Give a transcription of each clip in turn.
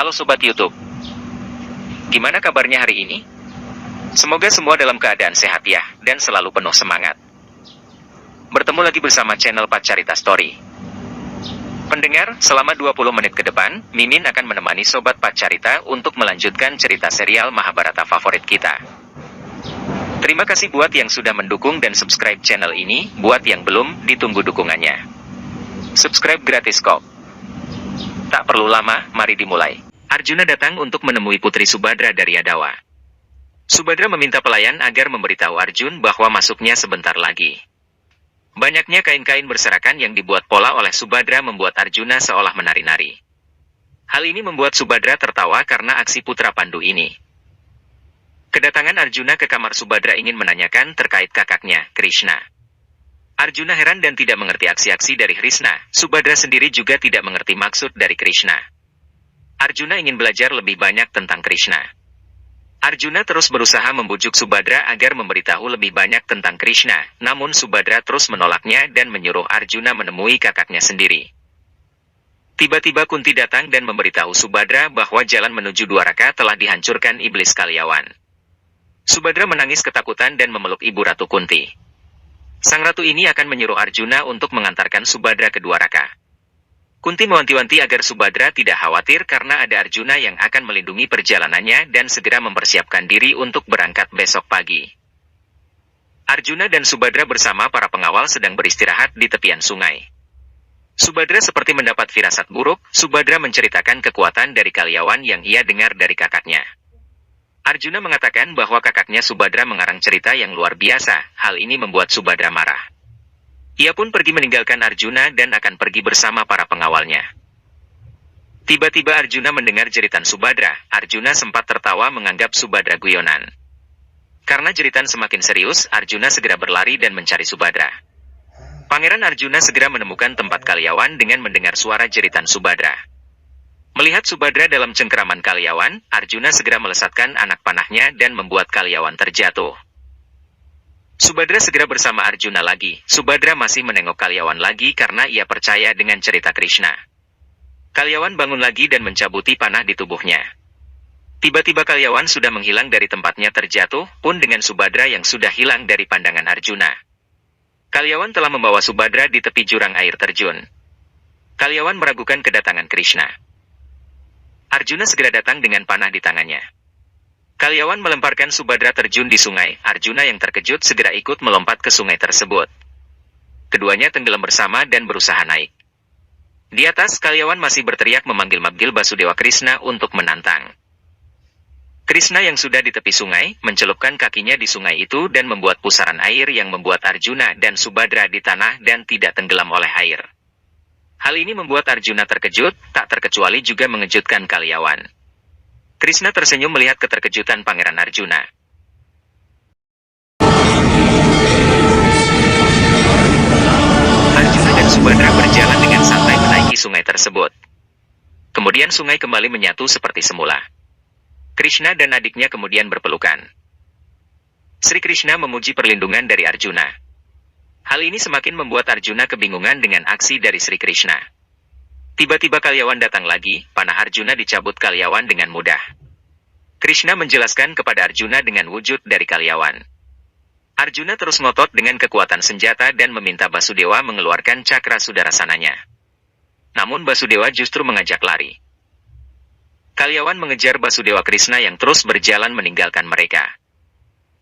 Halo Sobat YouTube, gimana kabarnya hari ini? Semoga semua dalam keadaan sehat ya, dan selalu penuh semangat. Bertemu lagi bersama channel Pacarita Story. Pendengar, selama 20 menit ke depan, Mimin akan menemani Sobat Pacarita untuk melanjutkan cerita serial Mahabharata favorit kita. Terima kasih buat yang sudah mendukung dan subscribe channel ini, buat yang belum, ditunggu dukungannya. Subscribe gratis kok. Tak perlu lama, mari dimulai. Arjuna datang untuk menemui Putri Subadra dari Yadawa. Subadra meminta pelayan agar memberitahu Arjun bahwa masuknya sebentar lagi. Banyaknya kain-kain berserakan yang dibuat pola oleh Subadra membuat Arjuna seolah menari-nari. Hal ini membuat Subadra tertawa karena aksi putra Pandu ini. Kedatangan Arjuna ke kamar Subadra ingin menanyakan terkait kakaknya, Krishna. Arjuna heran dan tidak mengerti aksi-aksi dari Krishna. Subadra sendiri juga tidak mengerti maksud dari Krishna. Arjuna ingin belajar lebih banyak tentang Krishna. Arjuna terus berusaha membujuk Subadra agar memberitahu lebih banyak tentang Krishna, namun Subadra terus menolaknya dan menyuruh Arjuna menemui kakaknya sendiri. Tiba-tiba Kunti datang dan memberitahu Subadra bahwa jalan menuju Dwaraka telah dihancurkan iblis Kalyawan. Subadra menangis ketakutan dan memeluk ibu Ratu Kunti. Sang ratu ini akan menyuruh Arjuna untuk mengantarkan Subadra ke Dwaraka. Kunti mewanti-wanti agar Subadra tidak khawatir karena ada Arjuna yang akan melindungi perjalanannya dan segera mempersiapkan diri untuk berangkat besok pagi. Arjuna dan Subadra bersama para pengawal sedang beristirahat di tepian sungai. Subadra seperti mendapat firasat buruk. Subadra menceritakan kekuatan dari Kalyawan yang ia dengar dari kakaknya. Arjuna mengatakan bahwa kakaknya Subadra mengarang cerita yang luar biasa. Hal ini membuat Subadra marah. Ia pun pergi meninggalkan Arjuna dan akan pergi bersama para pengawalnya. Tiba-tiba Arjuna mendengar jeritan Subadra. Arjuna sempat tertawa menganggap Subadra guyonan. Karena jeritan semakin serius, Arjuna segera berlari dan mencari Subadra. Pangeran Arjuna segera menemukan tempat Kalyawan dengan mendengar suara jeritan Subadra. Melihat Subadra dalam cengkeraman Kalyawan, Arjuna segera melesatkan anak panahnya dan membuat Kalyawan terjatuh. Subadra segera bersama Arjuna lagi. Subadra masih menengok Kalyawan lagi karena ia percaya dengan cerita Krishna. Kalyawan bangun lagi dan mencabuti panah di tubuhnya. Tiba-tiba Kalyawan sudah menghilang dari tempatnya terjatuh, pun dengan Subadra yang sudah hilang dari pandangan Arjuna. Kalyawan telah membawa Subadra di tepi jurang air terjun. Kalyawan meragukan kedatangan Krishna. Arjuna segera datang dengan panah di tangannya. Kalyawan melemparkan Subadra terjun di sungai. Arjuna yang terkejut segera ikut melompat ke sungai tersebut. Keduanya tenggelam bersama dan berusaha naik. Di atas, Kalyawan masih berteriak memanggil-manggil Basudewa Krishna untuk menantang. Krishna yang sudah di tepi sungai, mencelupkan kakinya di sungai itu dan membuat pusaran air yang membuat Arjuna dan Subadra di tanah dan tidak tenggelam oleh air. Hal ini membuat Arjuna terkejut, tak terkecuali juga mengejutkan Kalyawan. Krishna tersenyum melihat keterkejutan Pangeran Arjuna. Arjuna dan Subadra berjalan dengan santai menaiki sungai tersebut. Kemudian sungai kembali menyatu seperti semula. Krishna dan adiknya kemudian berpelukan. Sri Krishna memuji perlindungan dari Arjuna. Hal ini semakin membuat Arjuna kebingungan dengan aksi dari Sri Krishna. Tiba-tiba Kalyawan datang lagi, panah Arjuna dicabut Kalyawan dengan mudah. Krishna menjelaskan kepada Arjuna dengan wujud dari Kalyawan. Arjuna terus ngotot dengan kekuatan senjata dan meminta Basudewa mengeluarkan cakra sudarasananya. Namun Basudewa justru mengajak lari. Kalyawan mengejar Basudewa Krishna yang terus berjalan meninggalkan mereka.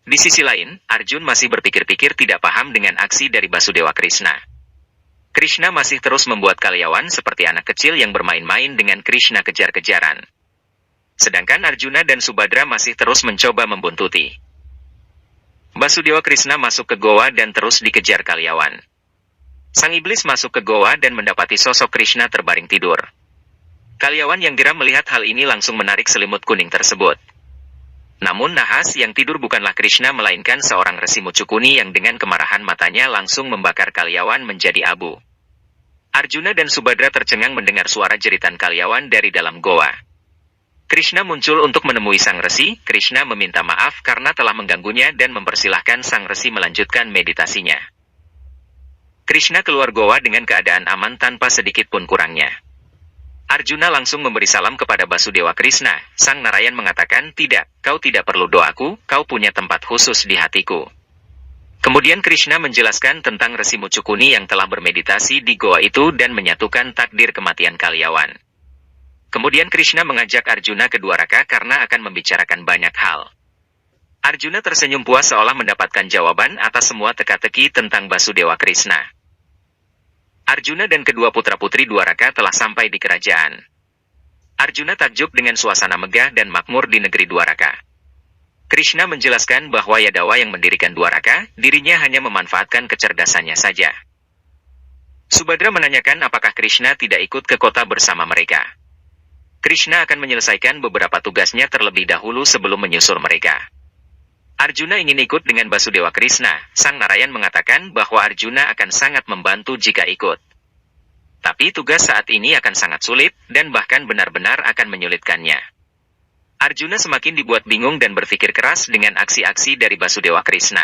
Di sisi lain, Arjun masih berpikir-pikir tidak paham dengan aksi dari Basudewa Krishna. Krishna masih terus membuat Kalyawan seperti anak kecil yang bermain-main dengan Krishna kejar-kejaran. Sedangkan Arjuna dan Subadra masih terus mencoba membuntuti. Basudewa Krishna masuk ke goa dan terus dikejar Kalyawan. Sang iblis masuk ke goa dan mendapati sosok Krishna terbaring tidur. Kalyawan yang geram melihat hal ini langsung menarik selimut kuning tersebut. Namun nahas yang tidur bukanlah Krishna melainkan seorang resi Mucukuni yang dengan kemarahan matanya langsung membakar Kalyawan menjadi abu. Arjuna dan Subadra tercengang mendengar suara jeritan Kalyawan dari dalam goa. Krishna muncul untuk menemui sang resi. Krishna meminta maaf karena telah mengganggunya dan mempersilahkan sang resi melanjutkan meditasinya. Krishna keluar goa dengan keadaan aman tanpa sedikit pun kurangnya. Arjuna langsung memberi salam kepada Basudewa Krishna. Sang Narayan mengatakan, tidak, kau tidak perlu doaku, kau punya tempat khusus di hatiku. Kemudian Krishna menjelaskan tentang Resi Mucukuni yang telah bermeditasi di goa itu dan menyatukan takdir kematian Kalyawan. Kemudian Krishna mengajak Arjuna ke Dwaraka karena akan membicarakan banyak hal. Arjuna tersenyum puas seolah mendapatkan jawaban atas semua teka-teki tentang Basudewa Krishna. Arjuna dan kedua putra-putri Dwaraka telah sampai di kerajaan. Arjuna takjub dengan suasana megah dan makmur di negeri Dwaraka. Krishna menjelaskan bahwa Yadawa yang mendirikan Dwaraka, dirinya hanya memanfaatkan kecerdasannya saja. Subhadra menanyakan apakah Krishna tidak ikut ke kota bersama mereka. Krishna akan menyelesaikan beberapa tugasnya terlebih dahulu sebelum menyusul mereka. Arjuna ingin ikut dengan Basudewa Krishna. Sang Narayan mengatakan bahwa Arjuna akan sangat membantu jika ikut. Tapi tugas saat ini akan sangat sulit, dan bahkan benar-benar akan menyulitkannya. Arjuna semakin dibuat bingung dan berpikir keras dengan aksi-aksi dari Basudewa Krishna.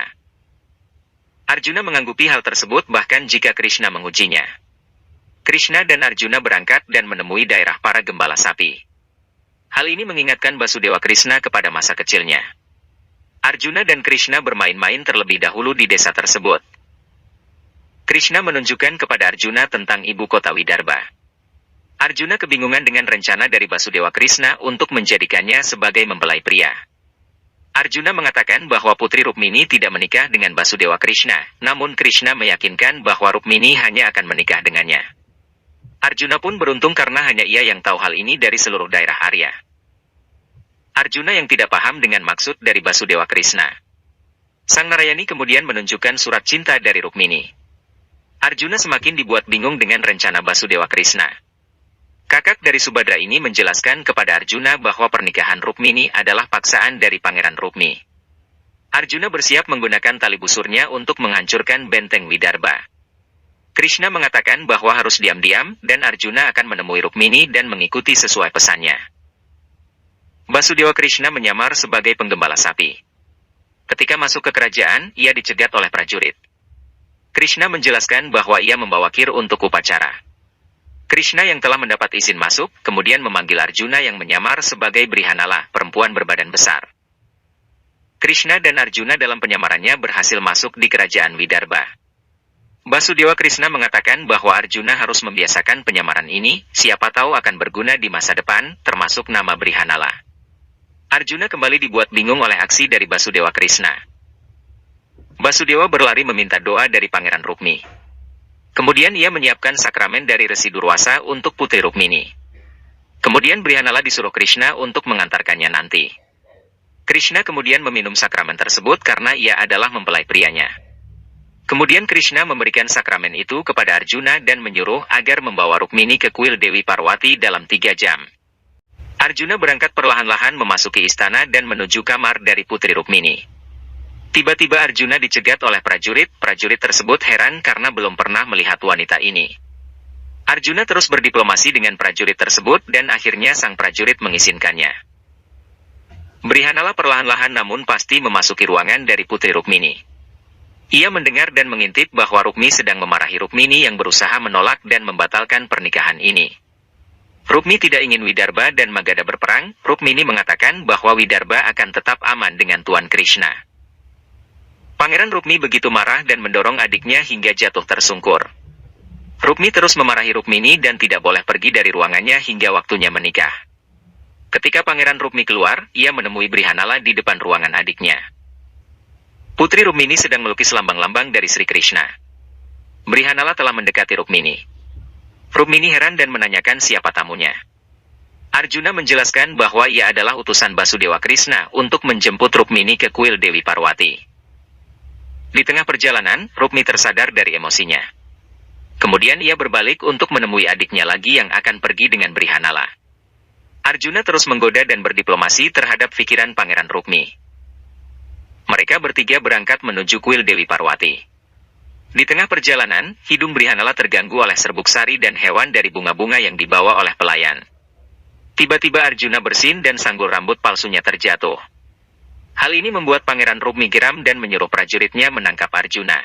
Arjuna menganggupi hal tersebut bahkan jika Krishna mengujinya. Krishna dan Arjuna berangkat dan menemui daerah para gembala sapi. Hal ini mengingatkan Basudewa Krishna kepada masa kecilnya. Arjuna dan Krishna bermain-main terlebih dahulu di desa tersebut. Krishna menunjukkan kepada Arjuna tentang ibu kota Widarba. Arjuna kebingungan dengan rencana dari Basudewa Krishna untuk menjadikannya sebagai mempelai pria. Arjuna mengatakan bahwa Putri Rukmini tidak menikah dengan Basudewa Krishna, namun Krishna meyakinkan bahwa Rukmini hanya akan menikah dengannya. Arjuna pun beruntung karena hanya ia yang tahu hal ini dari seluruh daerah Arya. Arjuna yang tidak paham dengan maksud dari Basudewa Krishna. Sang Narayani kemudian menunjukkan surat cinta dari Rukmini. Arjuna semakin dibuat bingung dengan rencana Basudewa Krishna. Kakak dari Subhadra ini menjelaskan kepada Arjuna bahwa pernikahan Rukmini adalah paksaan dari Pangeran Rukmi. Arjuna bersiap menggunakan tali busurnya untuk menghancurkan benteng Widarba. Krishna mengatakan bahwa harus diam-diam, dan Arjuna akan menemui Rukmini dan mengikuti sesuai pesannya. Basudewa Krishna menyamar sebagai penggembala sapi. Ketika masuk ke kerajaan, ia dicegat oleh prajurit. Krishna menjelaskan bahwa ia membawa kir untuk upacara. Krishna yang telah mendapat izin masuk, kemudian memanggil Arjuna yang menyamar sebagai Brihanala, perempuan berbadan besar. Krishna dan Arjuna dalam penyamarannya berhasil masuk di kerajaan Widarba. Basudewa Krishna mengatakan bahwa Arjuna harus membiasakan penyamaran ini, siapa tahu akan berguna di masa depan, termasuk nama Brihanala. Arjuna kembali dibuat bingung oleh aksi dari Basudewa Krishna. Basudewa berlari meminta doa dari Pangeran Rukmi. Kemudian ia menyiapkan sakramen dari Resi Durwasa untuk Putri Rukmini. Kemudian Brihanala disuruh Krishna untuk mengantarkannya nanti. Krishna kemudian meminum sakramen tersebut karena ia adalah mempelai prianya. Kemudian Krishna memberikan sakramen itu kepada Arjuna dan menyuruh agar membawa Rukmini ke kuil Dewi Parwati dalam 3 jam. Arjuna berangkat perlahan-lahan memasuki istana dan menuju kamar dari Putri Rukmini. Tiba-tiba Arjuna dicegat oleh prajurit tersebut heran karena belum pernah melihat wanita ini. Arjuna terus berdiplomasi dengan prajurit tersebut dan akhirnya sang prajurit mengizinkannya. Brihanala perlahan-lahan namun pasti memasuki ruangan dari Putri Rukmini. Ia mendengar dan mengintip bahwa Rukmi sedang memarahi Rukmini yang berusaha menolak dan membatalkan pernikahan ini. Rukmi tidak ingin Widarba dan Magadha berperang. Rukmini mengatakan bahwa Widarba akan tetap aman dengan Tuan Krishna. Pangeran Rukmi begitu marah dan mendorong adiknya hingga jatuh tersungkur. Rukmi terus memarahi Rukmini dan tidak boleh pergi dari ruangannya hingga waktunya menikah. Ketika Pangeran Rukmi keluar, ia menemui Brihanala di depan ruangan adiknya. Putri Rukmini sedang melukis lambang-lambang dari Sri Krishna. Brihanala telah mendekati Rukmini. Rukmini heran dan menanyakan siapa tamunya. Arjuna menjelaskan bahwa ia adalah utusan Basudewa Krishna untuk menjemput Rukmini ke kuil Dewi Parwati. Di tengah perjalanan, Rukmi tersadar dari emosinya. Kemudian ia berbalik untuk menemui adiknya lagi yang akan pergi dengan Brihanala. Arjuna terus menggoda dan berdiplomasi terhadap pikiran Pangeran Rukmi. Mereka bertiga berangkat menuju kuil Dewi Parwati. Di tengah perjalanan, hidung Brihanala terganggu oleh serbuk sari dan hewan dari bunga-bunga yang dibawa oleh pelayan. Tiba-tiba Arjuna bersin dan sanggul rambut palsunya terjatuh. Hal ini membuat Pangeran Rukmi geram dan menyuruh prajuritnya menangkap Arjuna.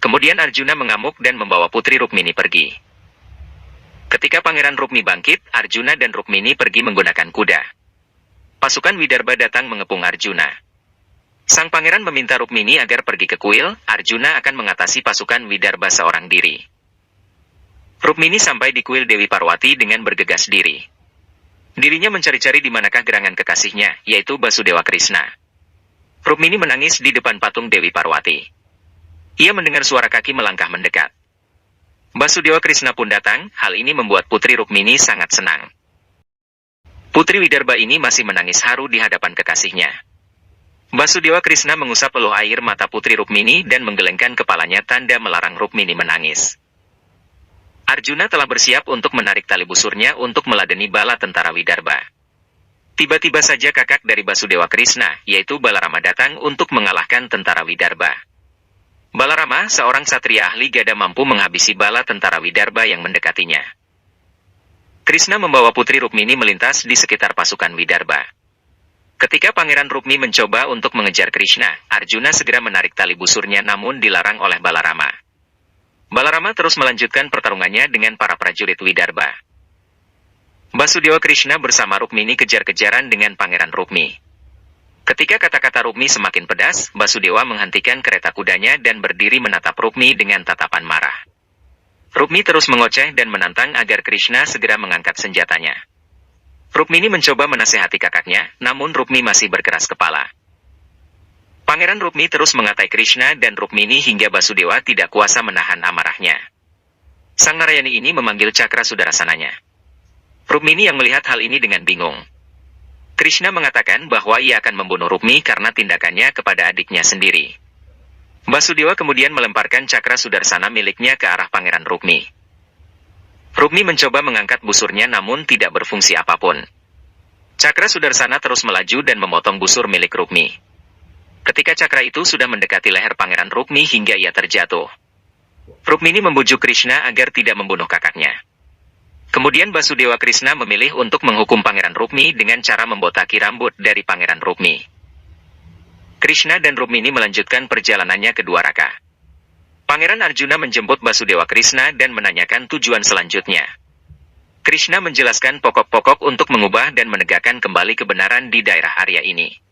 Kemudian Arjuna mengamuk dan membawa Putri Rukmini pergi. Ketika Pangeran Rukmi bangkit, Arjuna dan Rukmini pergi menggunakan kuda. Pasukan Widarba datang mengepung Arjuna. Sang pangeran meminta Rukmini agar pergi ke kuil, Arjuna akan mengatasi pasukan Widarba seorang diri. Rukmini sampai di kuil Dewi Parwati dengan bergegas diri. Dirinya mencari-cari di manakah gerangan kekasihnya, yaitu Basudewa Krishna. Rukmini menangis di depan patung Dewi Parwati. Ia mendengar suara kaki melangkah mendekat. Basudewa Krishna pun datang, hal ini membuat putri Rukmini sangat senang. Putri Widarba ini masih menangis haru di hadapan kekasihnya. Basudewa Krishna mengusap peluh air mata putri Rukmini dan menggelengkan kepalanya tanda melarang Rukmini menangis. Arjuna telah bersiap untuk menarik tali busurnya untuk meladeni bala tentara Widarba. Tiba-tiba saja kakak dari Basudewa Krishna, yaitu Balarama datang untuk mengalahkan tentara Widarba. Balarama, seorang satria ahli gada mampu menghabisi bala tentara Widarba yang mendekatinya. Krishna membawa putri Rukmini melintas di sekitar pasukan Widarba. Ketika Pangeran Rukmi mencoba untuk mengejar Krishna, Arjuna segera menarik tali busurnya namun dilarang oleh Balarama. Balarama terus melanjutkan pertarungannya dengan para prajurit Widarba. Basudewa Krishna bersama Rukmini kejar-kejaran dengan Pangeran Rukmi. Ketika kata-kata Rukmi semakin pedas, Basudewa menghentikan kereta kudanya dan berdiri menatap Rukmi dengan tatapan marah. Rukmi terus mengoceh dan menantang agar Krishna segera mengangkat senjatanya. Rukmini mencoba menasehati kakaknya, namun Rukmi masih berkeras kepala. Pangeran Rukmi terus mengatai Krishna dan Rukmini hingga Basudewa tidak kuasa menahan amarahnya. Sang Narayani ini memanggil Cakra Sudarasananya. Rukmini yang melihat hal ini dengan bingung. Krishna mengatakan bahwa ia akan membunuh Rukmi karena tindakannya kepada adiknya sendiri. Basudewa kemudian melemparkan Cakra Sudarsana miliknya ke arah Pangeran Rukmi. Rukmi mencoba mengangkat busurnya namun tidak berfungsi apapun. Cakra Sudarsana terus melaju dan memotong busur milik Rukmi. Ketika cakra itu sudah mendekati leher Pangeran Rukmi hingga ia terjatuh. Rukmini membujuk Krishna agar tidak membunuh kakaknya. Kemudian Basudewa Krishna memilih untuk menghukum Pangeran Rukmi dengan cara membotaki rambut dari Pangeran Rukmi. Krishna dan Rukmini melanjutkan perjalanannya ke Dwaraka. Pangeran Arjuna menjemput Basudewa Krishna dan menanyakan tujuan selanjutnya. Krishna menjelaskan pokok-pokok untuk mengubah dan menegakkan kembali kebenaran di daerah Arya ini.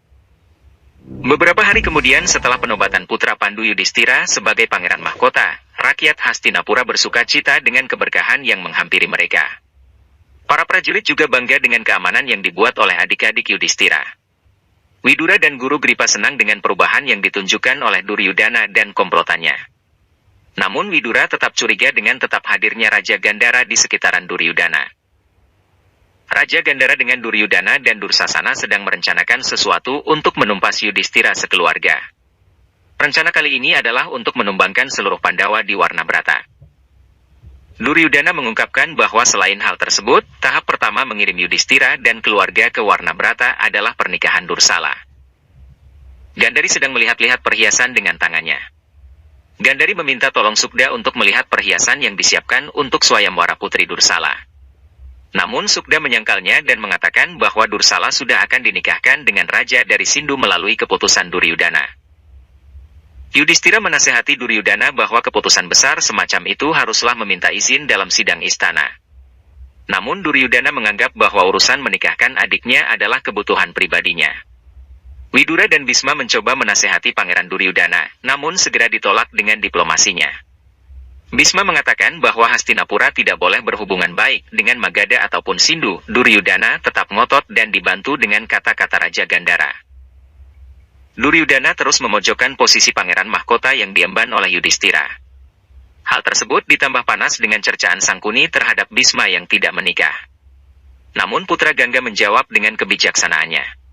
Beberapa hari kemudian setelah penobatan putra Pandu Yudhistira sebagai pangeran mahkota, rakyat Hastinapura bersuka cita dengan keberkahan yang menghampiri mereka. Para prajurit juga bangga dengan keamanan yang dibuat oleh adik-adik Yudhistira. Widura dan Guru Gripa senang dengan perubahan yang ditunjukkan oleh Duryudana dan komplotannya. Namun Widura tetap curiga dengan tetap hadirnya Raja Gandhara di sekitaran Duryudana. Raja Gandhara dengan Duryudana dan Dursasana sedang merencanakan sesuatu untuk menumpas Yudhistira sekeluarga. Rencana kali ini adalah untuk menumbangkan seluruh Pandawa di Warnabrata. Duryudana mengungkapkan bahwa selain hal tersebut, tahap pertama mengirim Yudhistira dan keluarga ke Warnabrata adalah pernikahan Dursala. Gandhari sedang melihat-lihat perhiasan dengan tangannya. Gandhari meminta tolong Sukda untuk melihat perhiasan yang disiapkan untuk Swayamwara Putri Dursala. Namun Sukda menyangkalnya dan mengatakan bahwa Dursala sudah akan dinikahkan dengan raja dari Sindu melalui keputusan Duryudana. Yudhistira menasehati Duryudana bahwa keputusan besar semacam itu haruslah meminta izin dalam sidang istana. Namun Duryudana menganggap bahwa urusan menikahkan adiknya adalah kebutuhan pribadinya. Widura dan Bisma mencoba menasehati Pangeran Duryudana, namun segera ditolak dengan diplomasinya. Bisma mengatakan bahwa Hastinapura tidak boleh berhubungan baik dengan Magadha ataupun Sindu. Duryudana tetap ngotot dan dibantu dengan kata-kata Raja Gandhara. Duryudana terus memojokkan posisi pangeran mahkota yang diemban oleh Yudhistira. Hal tersebut ditambah panas dengan cercaan Sangkuni terhadap Bisma yang tidak menikah. Namun Putra Gangga menjawab dengan kebijaksanaannya.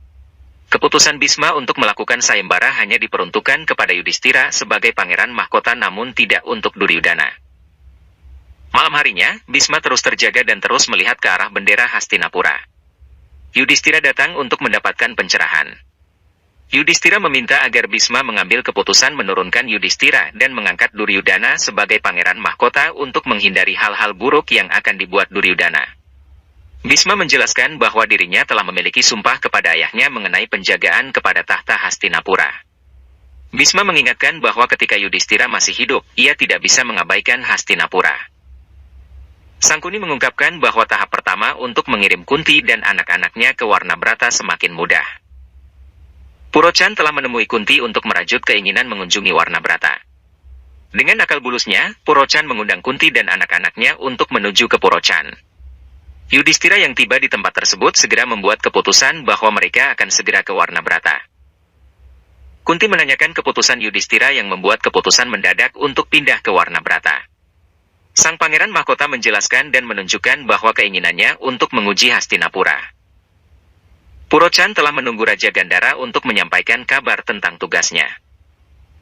Keputusan Bisma untuk melakukan sayembara hanya diperuntukkan kepada Yudhistira sebagai pangeran mahkota namun tidak untuk Duryudana. Malam harinya, Bisma terus terjaga dan terus melihat ke arah bendera Hastinapura. Yudhistira datang untuk mendapatkan pencerahan. Yudhistira meminta agar Bisma mengambil keputusan menurunkan Yudhistira dan mengangkat Duryudana sebagai pangeran mahkota untuk menghindari hal-hal buruk yang akan dibuat Duryudana. Bisma menjelaskan bahwa dirinya telah memiliki sumpah kepada ayahnya mengenai penjagaan kepada tahta Hastinapura. Bisma mengingatkan bahwa ketika Yudhistira masih hidup, ia tidak bisa mengabaikan Hastinapura. Sangkuni mengungkapkan bahwa tahap pertama untuk mengirim Kunti dan anak-anaknya ke Warnabrata semakin mudah. Purochan telah menemui Kunti untuk merajut keinginan mengunjungi Warnabrata. Dengan akal bulusnya, Purochan mengundang Kunti dan anak-anaknya untuk menuju ke Purochan. Yudhistira yang tiba di tempat tersebut segera membuat keputusan bahwa mereka akan segera ke Warnabrata. Kunti menanyakan keputusan Yudhistira yang membuat keputusan mendadak untuk pindah ke Warnabrata. Sang pangeran mahkota menjelaskan dan menunjukkan bahwa keinginannya untuk menguji Hastinapura. Purochan telah menunggu Raja Gandhara untuk menyampaikan kabar tentang tugasnya.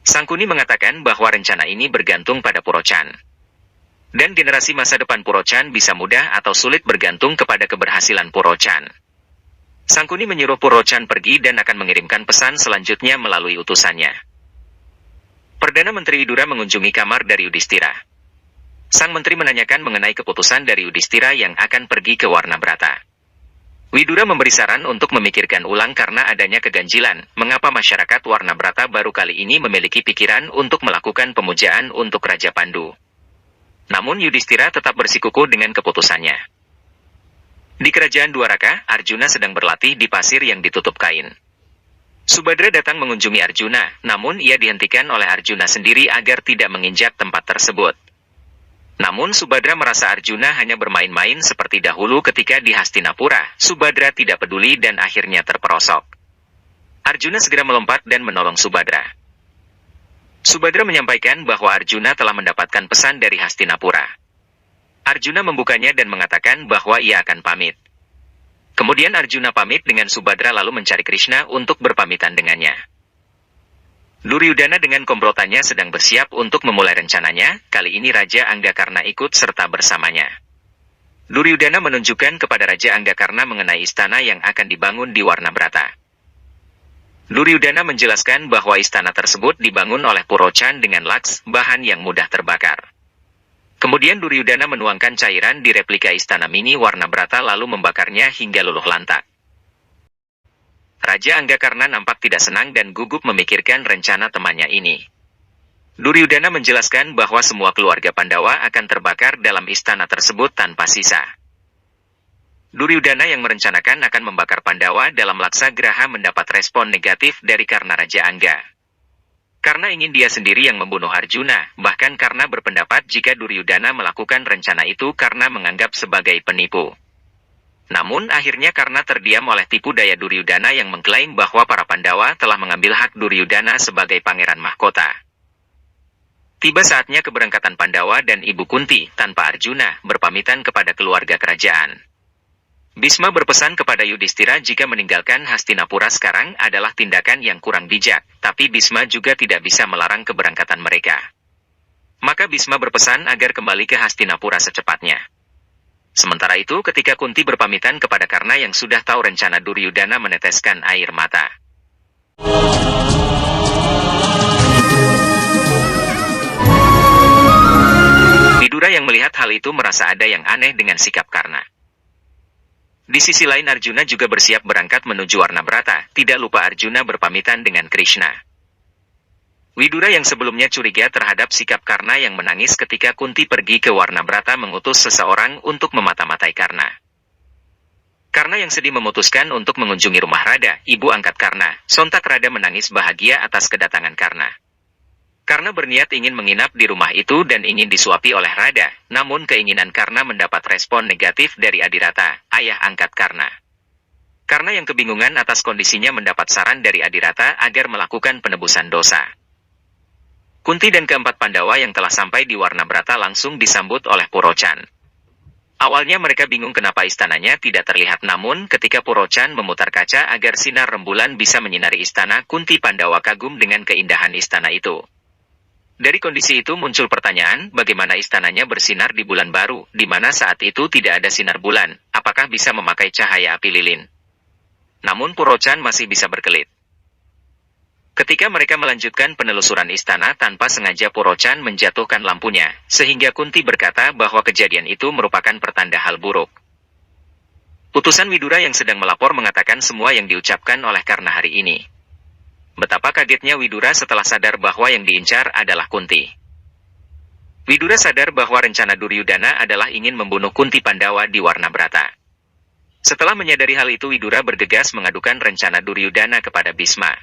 Sangkuni mengatakan bahwa rencana ini bergantung pada Purochan. Dan generasi masa depan Purochan bisa mudah atau sulit bergantung kepada keberhasilan Purochan. Sangkuni menyuruh Purochan pergi dan akan mengirimkan pesan selanjutnya melalui utusannya. Perdana Menteri Widura mengunjungi kamar dari Yudhistira. Sang menteri menanyakan mengenai keputusan dari Yudhistira yang akan pergi ke Warnabrata. Widura memberi saran untuk memikirkan ulang karena adanya keganjilan, mengapa masyarakat Warnabrata baru kali ini memiliki pikiran untuk melakukan pemujaan untuk Raja Pandu. Namun Yudhistira tetap bersikukuh dengan keputusannya. Di kerajaan Dwaraka, Arjuna sedang berlatih di pasir yang ditutup kain. Subadra datang mengunjungi Arjuna, namun ia dihentikan oleh Arjuna sendiri agar tidak menginjak tempat tersebut. Namun Subadra merasa Arjuna hanya bermain-main seperti dahulu ketika di Hastinapura. Subadra tidak peduli dan akhirnya terperosok. Arjuna segera melompat dan menolong Subadra. Subadra menyampaikan bahwa Arjuna telah mendapatkan pesan dari Hastinapura. Arjuna membukanya dan mengatakan bahwa ia akan pamit. Kemudian Arjuna pamit dengan Subadra lalu mencari Krishna untuk berpamitan dengannya. Duryudana dengan komplotannya sedang bersiap untuk memulai rencananya, kali ini Raja Anggakarna ikut serta bersamanya. Duryudana menunjukkan kepada Raja Anggakarna mengenai istana yang akan dibangun di Warnabrata. Duryudana menjelaskan bahwa istana tersebut dibangun oleh Purochan dengan laks, bahan yang mudah terbakar. Kemudian Duryudana menuangkan cairan di replika istana mini Warnabrata lalu membakarnya hingga luluh lantak. Raja Anggakarna nampak tidak senang dan gugup memikirkan rencana temannya ini. Duryudana menjelaskan bahwa semua keluarga Pandawa akan terbakar dalam istana tersebut tanpa sisa. Duryudana yang merencanakan akan membakar Pandawa dalam laksa graha mendapat respon negatif dari Karna Raja Angga. Karena ingin dia sendiri yang membunuh Arjuna, bahkan karena berpendapat jika Duryudana melakukan rencana itu karena menganggap sebagai penipu. Namun akhirnya karena terdiam oleh tipu daya Duryudana yang mengklaim bahwa para Pandawa telah mengambil hak Duryudana sebagai pangeran mahkota. Tiba saatnya keberangkatan Pandawa dan Ibu Kunti tanpa Arjuna berpamitan kepada keluarga kerajaan. Bhisma berpesan kepada Yudhistira jika meninggalkan Hastinapura sekarang adalah tindakan yang kurang bijak, tapi Bhisma juga tidak bisa melarang keberangkatan mereka. Maka Bhisma berpesan agar kembali ke Hastinapura secepatnya. Sementara itu ketika Kunti berpamitan kepada Karna yang sudah tahu rencana Duryudana meneteskan air mata. Widura yang melihat hal itu merasa ada yang aneh dengan sikap Karna. Di sisi lain Arjuna juga bersiap berangkat menuju Warnabrata, tidak lupa Arjuna berpamitan dengan Krishna. Widura yang sebelumnya curiga terhadap sikap Karna yang menangis ketika Kunti pergi ke Warnabrata mengutus seseorang untuk memata-matai Karna. Karna yang sedih memutuskan untuk mengunjungi rumah Radha, ibu angkat Karna. Sontak Radha menangis bahagia atas kedatangan Karna. Karna berniat ingin menginap di rumah itu dan ingin disuapi oleh Radha, namun keinginan Karna mendapat respon negatif dari Adirata, ayah angkat Karna. Karna yang kebingungan atas kondisinya mendapat saran dari Adirata agar melakukan penebusan dosa. Kunti dan keempat Pandawa yang telah sampai di Warnabrata langsung disambut oleh Purochan. Awalnya mereka bingung kenapa istananya tidak terlihat, namun ketika Purochan memutar kaca agar sinar rembulan bisa menyinari istana, Kunti Pandawa kagum dengan keindahan istana itu. Dari kondisi itu muncul pertanyaan, bagaimana istananya bersinar di bulan baru, di mana saat itu tidak ada sinar bulan, apakah bisa memakai cahaya api lilin? Namun Purochan masih bisa berkelit. Ketika mereka melanjutkan penelusuran istana tanpa sengaja Purochan menjatuhkan lampunya, sehingga Kunti berkata bahwa kejadian itu merupakan pertanda hal buruk. Utusan Widura yang sedang melapor mengatakan semua yang diucapkan oleh Karna hari ini. Betapa kagetnya Widura setelah sadar bahwa yang diincar adalah Kunti. Widura sadar bahwa rencana Duryudana adalah ingin membunuh Kunti Pandawa di Warnabrata. Setelah menyadari hal itu, Widura bergegas mengadukan rencana Duryudana kepada Bhisma.